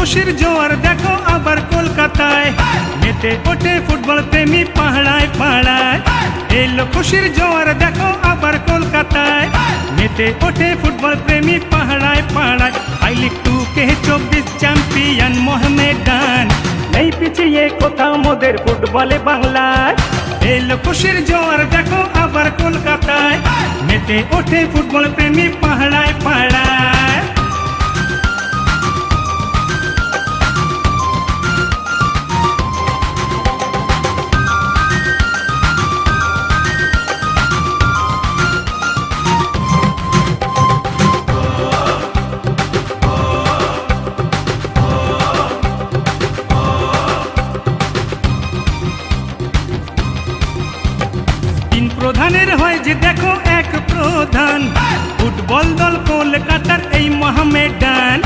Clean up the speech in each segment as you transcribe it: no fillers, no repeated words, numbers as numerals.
খুশির জোয়ার দেখো আবার কলকাতায়, মেতে ওঠে ফুটবল প্রেমী পাহাড়ায় পাহাড়ায়। এলো খুশির জোয়ার দেখো আবার কলকাতায়, মেতে ওঠে ফুটবল প্রেমী পাহাড়ায় পাহাড়ায়। আই লিগ 2 কে 24 চ্যাম্পিয়ন মোহামেডান, নেই পিছিয়ে কোথাও মোদের ফুটবলে বাংলায়। এলো খুশির জোয়ার দেখো আবার কলকাতায়, মেতে ওঠে ফুটবল প্রেমী পাহাড়ায় পাহাড়ায়। প্রধানের হয় যে দেখো এক প্রধান, ফুটবল দল কলকাতার এই মোহামেডান।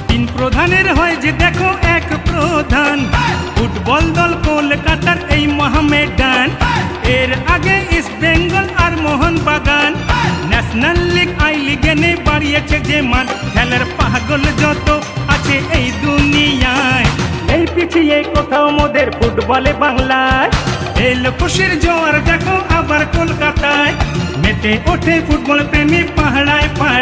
তিন প্রধানের হয় যে দেখো এক প্রধান, ফুটবল দল কলকাতার এই মোহামেডান। এর আগে ইস্ট বেঙ্গল আর মোহনবাগান, ন্যাশনাল লিগ আই লিগে নেই বাড়িয়েছে যে মান। খেলার পাগল যত আছে এই দুনিয়ায়, এই পিছিয়ে কোথাও মোদের ফুটবলে বাংলায়। এলো খুশির জোয়ার দেখো আবার কলকাতায়, মেতে ওঠে ফুটবল প্রেমী পাহাড়ায় পাহাড়ায়।